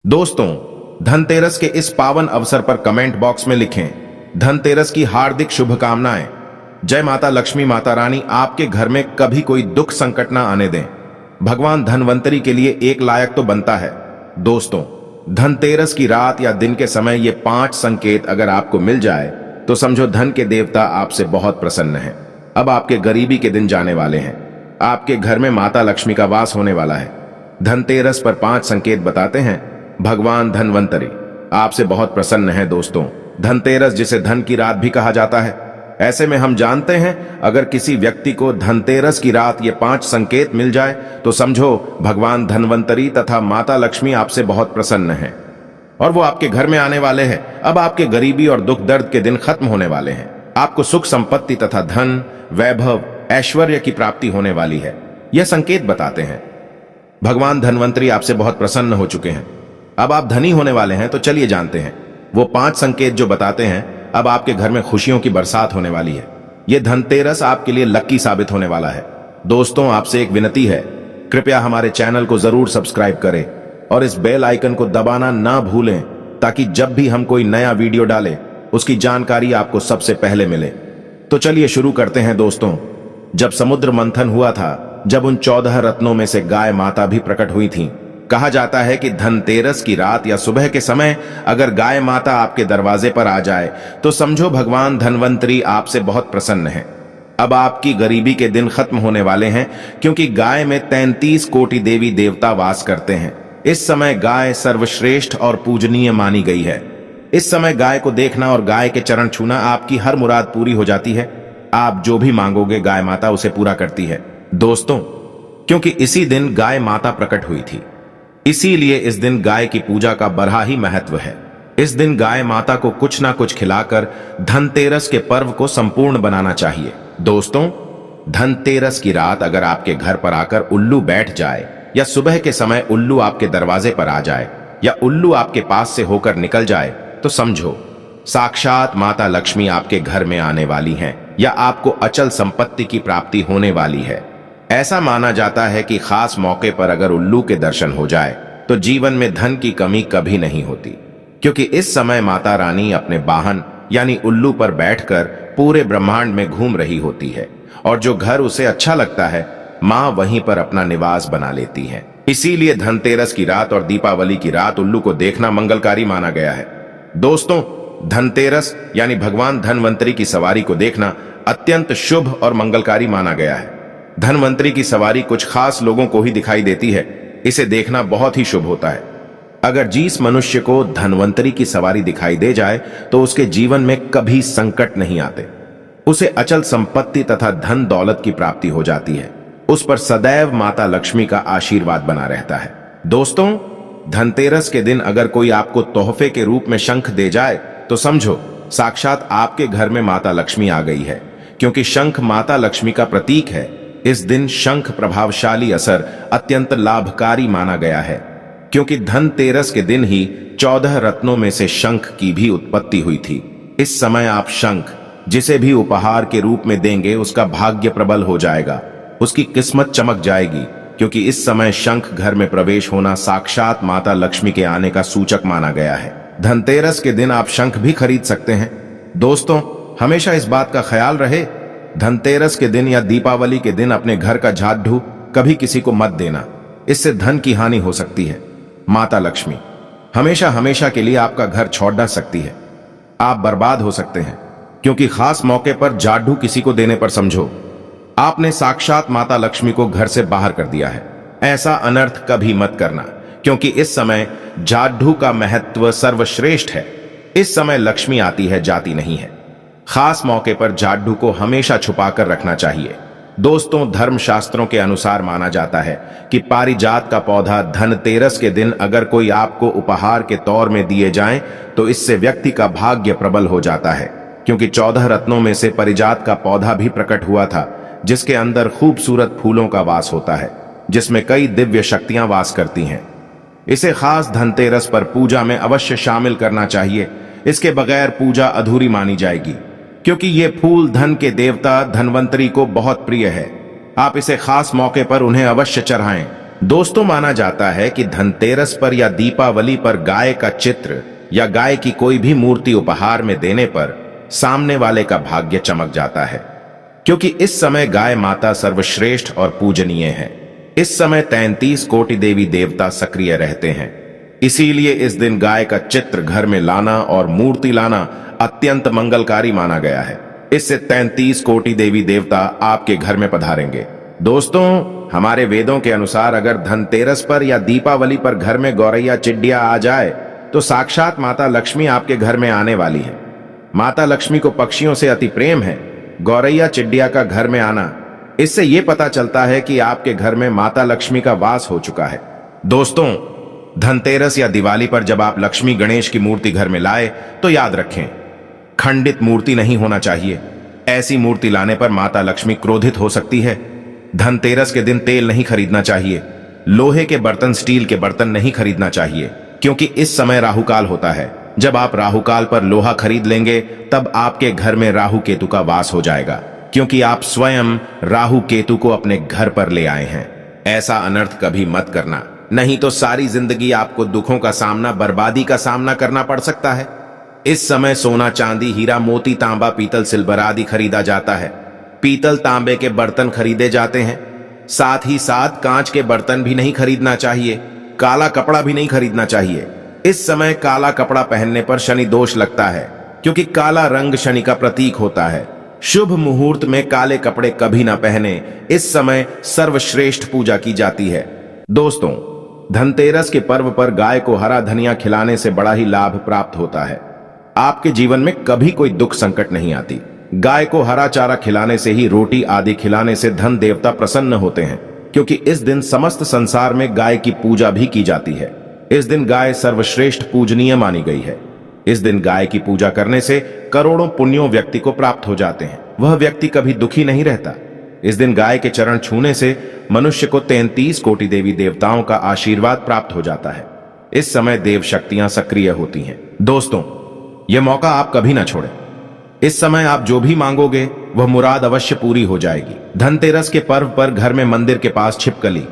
दोस्तों, धनतेरस के इस पावन अवसर पर कमेंट बॉक्स में लिखें धनतेरस की हार्दिक शुभकामनाएं। जय माता लक्ष्मी माता रानी आपके घर में कभी कोई दुख संकट ना आने दें। भगवान धनवंतरी के लिए एक लायक तो बनता है। दोस्तों, धनतेरस की रात या दिन के समय ये 5 संकेत अगर आपको मिल जाए तो समझो धन के देवता आपसे बहुत प्रसन्न हैं। अब आपके गरीबी के दिन जाने वाले हैं। आपके घर में माता लक्ष्मी का वास होने वाला है। धनतेरस पर 5 संकेत बताते हैं। भगवान धनवंतरी आपसे बहुत प्रसन्न है। दोस्तों, धनतेरस जिसे धन की रात भी कहा जाता है, ऐसे में हम जानते हैं अगर किसी व्यक्ति को धनतेरस की रात ये 5 संकेत मिल जाए तो समझो भगवान धनवंतरी तथा माता लक्ष्मी आपसे बहुत प्रसन्न हैं और वो आपके घर में आने वाले हैं। अब आपके गरीबी और दुख दर्द के दिन खत्म होने वाले हैं। आपको सुख संपत्ति तथा धन, वैभव, ऐश्वर्य की प्राप्ति होने वाली है। यह संकेत बताते हैं भगवान धनवंतरी आपसे बहुत प्रसन्न हो चुके हैं। अब आप धनी होने वाले हैं। तो चलिए जानते हैं वो 5 संकेत जो बताते हैं। अब आपके घर में खुशियों की बरसात होने वाली है। यह धनतेरस आपके लिए लकी साबित होने वाला है। दोस्तों, आपसे एक विनती है, कृपया हमारे चैनल को जरूर सब्सक्राइब करें और इस बेल आइकन को दबाना ना भूलें ताकि जब भी हम कोई नया वीडियो डालें उसकी जानकारी आपको सबसे पहले मिले। तो चलिए शुरू करते हैं। दोस्तों, जब समुद्र मंथन हुआ था, जब उन 14 रत्नों में से गाय माता भी प्रकट हुई थी, कहा जाता है कि धनतेरस की रात या सुबह के समय अगर गाय माता आपके दरवाजे पर आ जाए तो समझो भगवान धनवंतरी आपसे बहुत प्रसन्न है। अब आपकी गरीबी के दिन खत्म होने वाले हैं क्योंकि गाय में 33 कोटि देवी देवता वास करते हैं। इस समय गाय सर्वश्रेष्ठ और पूजनीय मानी गई है। इस समय गाय को देखना और गाय के चरण छूना आपकी हर मुराद पूरी हो जाती है। आप जो भी मांगोगे गाय माता उसे पूरा करती है। दोस्तों, क्योंकि इसी दिन गाय माता प्रकट हुई थी, इसीलिए इस दिन गाय की पूजा का बड़ा ही महत्व है। इस दिन गाय माता को कुछ ना कुछ खिलाकर धनतेरस के पर्व को संपूर्ण बनाना चाहिए। दोस्तों, धनतेरस की रात अगर आपके घर पर आकर उल्लू बैठ जाए या सुबह के समय उल्लू आपके दरवाजे पर आ जाए या उल्लू आपके पास से होकर निकल जाए तो समझो साक्षात माता लक्ष्मी आपके घर में आने वाली हैं या आपको अचल संपत्ति की प्राप्ति होने वाली है। ऐसा माना जाता है कि खास मौके पर अगर उल्लू के दर्शन हो जाए तो जीवन में धन की कमी कभी नहीं होती, क्योंकि इस समय माता रानी अपने वाहन यानी उल्लू पर बैठकर पूरे ब्रह्मांड में घूम रही होती है और जो घर उसे अच्छा लगता है माँ वहीं पर अपना निवास बना लेती है। इसीलिए धनतेरस की रात और दीपावली की रात उल्लू को देखना मंगलकारी माना गया है। दोस्तों, धनतेरस यानी भगवान धनवंतरी की सवारी को देखना अत्यंत शुभ और मंगलकारी माना गया है। धनवंतरी की सवारी कुछ खास लोगों को ही दिखाई देती है। इसे देखना बहुत ही शुभ होता है। अगर जिस मनुष्य को धनवंतरी की सवारी दिखाई दे जाए तो उसके जीवन में कभी संकट नहीं आते। उसे अचल संपत्ति तथा धन दौलत की प्राप्ति हो जाती है। उस पर सदैव माता लक्ष्मी का आशीर्वाद बना रहता है। दोस्तों, धनतेरस के दिन अगर कोई आपको तोहफे के रूप में शंख दे जाए तो समझो साक्षात आपके घर में माता लक्ष्मी आ गई है, क्योंकि शंख माता लक्ष्मी का प्रतीक है। इस दिन शंख प्रभावशाली असर अत्यंत लाभकारी माना गया है, क्योंकि धनतेरस के दिन ही 14 रत्नों में से शंख की भी उत्पत्ति हुई थी। इस समय आप शंख जिसे भी उपहार के रूप में देंगे उसका भाग्य प्रबल हो जाएगा, उसकी किस्मत चमक जाएगी, क्योंकि इस समय शंख घर में प्रवेश होना साक्षात माता लक्ष्मी के आने का सूचक माना गया है। धनतेरस के दिन आप शंख भी खरीद सकते हैं। दोस्तों, हमेशा इस बात का ख्याल रहे, धनतेरस के दिन या दीपावली के दिन अपने घर का झाड़ू कभी किसी को मत देना। इससे धन की हानि हो सकती है। माता लक्ष्मी हमेशा हमेशा के लिए आपका घर छोड़ डाल सकती है। आप बर्बाद हो सकते हैं, क्योंकि खास मौके पर झाड़ू किसी को देने पर समझो आपने साक्षात माता लक्ष्मी को घर से बाहर कर दिया है। ऐसा अनर्थ कभी मत करना, क्योंकि इस समय झाड़ू का महत्व सर्वश्रेष्ठ है। इस समय लक्ष्मी आती है, जाती नहीं है। खास मौके पर झाड़ू को हमेशा छुपाकर रखना चाहिए। दोस्तों, धर्मशास्त्रों के अनुसार माना जाता है कि पारिजात का पौधा धनतेरस के दिन अगर कोई आपको उपहार के तौर में दिए जाएं तो इससे व्यक्ति का भाग्य प्रबल हो जाता है, क्योंकि 14 रत्नों में से पारिजात का पौधा भी प्रकट हुआ था, जिसके अंदर खूबसूरत फूलों का वास होता है, जिसमें कई दिव्य शक्तियां वास करती हैं। इसे खास धनतेरस पर पूजा में अवश्य शामिल करना चाहिए। इसके बगैर पूजा अधूरी मानी जाएगी, क्योंकि ये फूल धन के देवता धनवंतरी को बहुत प्रिय है। आप इसे खास मौके पर उन्हें अवश्य चढ़ाएं। दोस्तों, माना जाता है कि धनतेरस पर या दीपावली पर गाय का चित्र या गाय की कोई भी मूर्ति उपहार में देने पर सामने वाले का भाग्य चमक जाता है, क्योंकि इस समय गाय माता सर्वश्रेष्ठ और पूजनीय है। इस समय 33 कोटि देवी देवता सक्रिय रहते हैं। इसीलिए इस दिन गाय का चित्र घर में लाना और मूर्ति लाना अत्यंत मंगलकारी माना गया है। इससे 33 कोटि देवी देवता आपके घर में पधारेंगे। दोस्तों, हमारे वेदों के अनुसार अगर धनतेरस पर या दीपावली पर घर में गौरैया चिड़िया आ जाए तो साक्षात माता लक्ष्मी आपके घर में आने वाली है। माता लक्ष्मी को पक्षियों से अति प्रेम है। गौरैया चिड़िया का घर में आना, इससे यह पता चलता है कि आपके घर में माता लक्ष्मी का वास हो चुका है। दोस्तों, धनतेरस या दिवाली पर जब आप लक्ष्मी गणेश की मूर्ति घर में लाए तो याद रखें, खंडित मूर्ति नहीं होना चाहिए। ऐसी मूर्ति लाने पर माता लक्ष्मी क्रोधित हो सकती है। धनतेरस के दिन तेल नहीं खरीदना चाहिए। लोहे के बर्तन, स्टील के बर्तन नहीं खरीदना चाहिए, क्योंकि इस समय राहुकाल होता है। जब आप राहुकाल पर लोहा खरीद लेंगे तब आपके घर में राहु केतु का वास हो जाएगा, क्योंकि आप स्वयं राहु केतु को अपने घर पर ले आए हैं। ऐसा अनर्थ कभी मत करना, नहीं तो सारी जिंदगी आपको दुखों का सामना, बर्बादी का सामना करना पड़ सकता है। इस समय सोना, चांदी, हीरा, मोती, तांबा, पीतल, सिल्वर आदि खरीदा जाता है। पीतल, तांबे के बर्तन खरीदे जाते हैं। साथ ही साथ कांच के बर्तन भी नहीं खरीदना चाहिए। काला कपड़ा भी नहीं खरीदना चाहिए। इस समय काला कपड़ा पहनने पर शनि दोष लगता है, क्योंकि काला रंग शनि का प्रतीक होता है। शुभ मुहूर्त में काले कपड़े कभी ना पहने। इस समय सर्वश्रेष्ठ पूजा की जाती है। दोस्तों, धनतेरस के पर्व पर गाय को हरा धनिया खिलाने से बड़ा ही लाभ प्राप्त होता है। आपके जीवन में कभी कोई दुख संकट नहीं आती। गाय को हरा चारा खिलाने से ही, रोटी आदि खिलाने से धन देवता प्रसन्न होते हैं, क्योंकि इस दिन समस्त संसार में गाय की पूजा भी की जाती है। इस दिन गाय सर्वश्रेष्ठ पूजनीय मानी गई है। इस दिन गाय की पूजा करने से करोड़ों पुण्यों व्यक्ति को प्राप्त हो जाते हैं। वह व्यक्ति कभी दुखी नहीं रहता। इस दिन गाय के चरण छूने से मनुष्य को 33 कोटि देवी देवताओं का आशीर्वाद प्राप्त हो जाता है। इस समय देव शक्तियां सक्रिय होती हैं। दोस्तों, यह मौका आप कभी ना छोड़ें। इस समय आप जो भी मांगोगे वह मुराद अवश्य पूरी हो जाएगी। धनतेरस के पर्व पर घर में मंदिर के पास छिपकली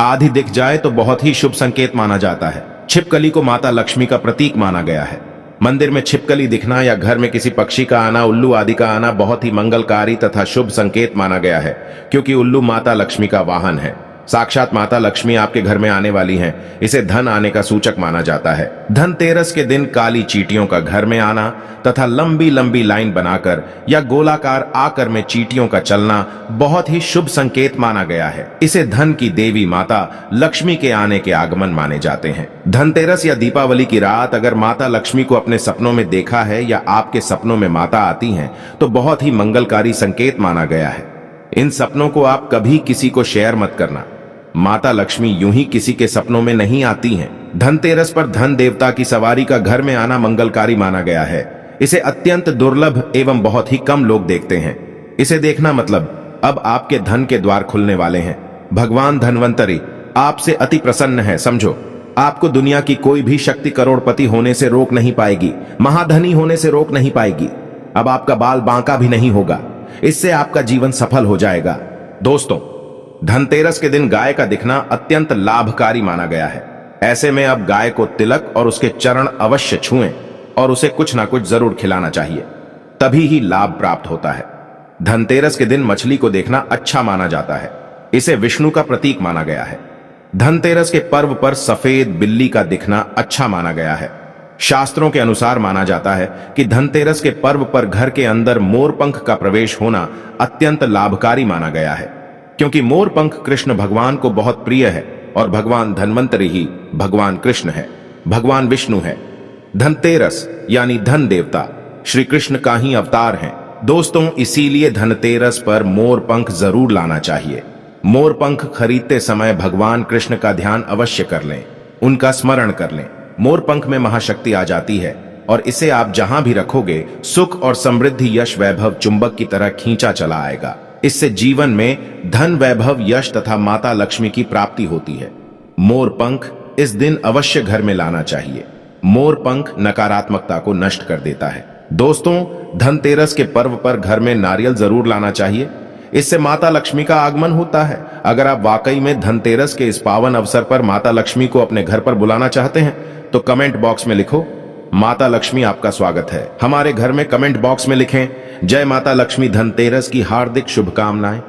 आदि दिख जाए तो बहुत ही शुभ संकेत माना जाता है। छिपकली को माता लक्ष्मी का प्रतीक माना गया है। मंदिर में छिपकली दिखना या घर में किसी पक्षी का आना, उल्लू आदि का आना बहुत ही मंगलकारी तथा शुभ संकेत माना गया है, क्योंकि उल्लू माता लक्ष्मी का वाहन है। साक्षात माता लक्ष्मी आपके घर में आने वाली हैं। इसे धन आने का सूचक माना जाता है। धनतेरस के दिन काली चींटियों का घर में आना तथा लंबी लंबी लाइन बनाकर या गोलाकार आकर में चींटियों का चलना बहुत ही शुभ संकेत माना गया है। इसे धन की देवी माता लक्ष्मी के आने के आगमन माने जाते हैं। धनतेरस या दीपावली की रात अगर माता लक्ष्मी को अपने सपनों में देखा है या आपके सपनों में माता आती हैं तो बहुत ही मंगलकारी संकेत माना गया है। इन सपनों को आप कभी किसी को शेयर मत करना। माता लक्ष्मी यूं ही किसी के सपनों में नहीं आती हैं। धनतेरस पर धन देवता की सवारी का घर में आना मंगलकारी माना गया है। इसे अत्यंत दुर्लभ एवं बहुत ही कम लोग देखते हैं। इसे देखना मतलब अब आपके धन के द्वार खुलने वाले हैं। भगवान धन्वंतरी आपसे अति प्रसन्न है। समझो, आपको दुनिया की कोई भी शक्ति करोड़पति होने से रोक नहीं पाएगी, महाधनी होने से रोक नहीं पाएगी। अब आपका बाल बांका भी नहीं होगा। इससे आपका जीवन सफल हो जाएगा। दोस्तों, धनतेरस के दिन गाय का दिखना अत्यंत लाभकारी माना गया है। ऐसे में अब गाय को तिलक और उसके चरण अवश्य छुएं और उसे कुछ ना कुछ जरूर खिलाना चाहिए, तभी ही लाभ प्राप्त होता है। धनतेरस के दिन मछली को देखना अच्छा माना जाता है। इसे विष्णु का प्रतीक माना गया है। धनतेरस के पर्व पर सफेद बिल्ली का दिखना अच्छा माना गया है। शास्त्रों के अनुसार माना जाता है कि धनतेरस के पर्व पर घर के अंदर मोरपंख का प्रवेश होना अत्यंत लाभकारी माना गया है, क्योंकि मोरपंख कृष्ण भगवान को बहुत प्रिय है और भगवान धन्वंतरि ही भगवान कृष्ण है, भगवान विष्णु है। धनतेरस यानी धन देवता श्री कृष्ण का ही अवतार हैं। दोस्तों, इसीलिए धनतेरस पर मोरपंख जरूर लाना चाहिए। मोरपंख खरीदते समय भगवान कृष्ण का ध्यान अवश्य कर लें, उनका स्मरण कर लें। मोरपंख में महाशक्ति आ जाती है और इसे आप जहां भी रखोगे सुख और समृद्धि, यश, वैभव चुंबक की तरह खींचा चला आएगा। इससे जीवन में धन, वैभव, यश तथा माता लक्ष्मी की प्राप्ति होती है। मोरपंख इस दिन अवश्य घर में लाना चाहिए। मोरपंख नकारात्मकता को नष्ट कर देता है। दोस्तों, धनतेरस के पर्व पर घर में नारियल जरूर लाना चाहिए। इससे माता लक्ष्मी का आगमन होता है। अगर आप वाकई में धनतेरस के इस पावन अवसर पर माता लक्ष्मी को अपने घर पर बुलाना चाहते हैं तो कमेंट बॉक्स में लिखो, माता लक्ष्मी आपका स्वागत है। हमारे घर में कमेंट बॉक्स में लिखें, जय माता लक्ष्मी, धनतेरस की हार्दिक शुभकामनाएं।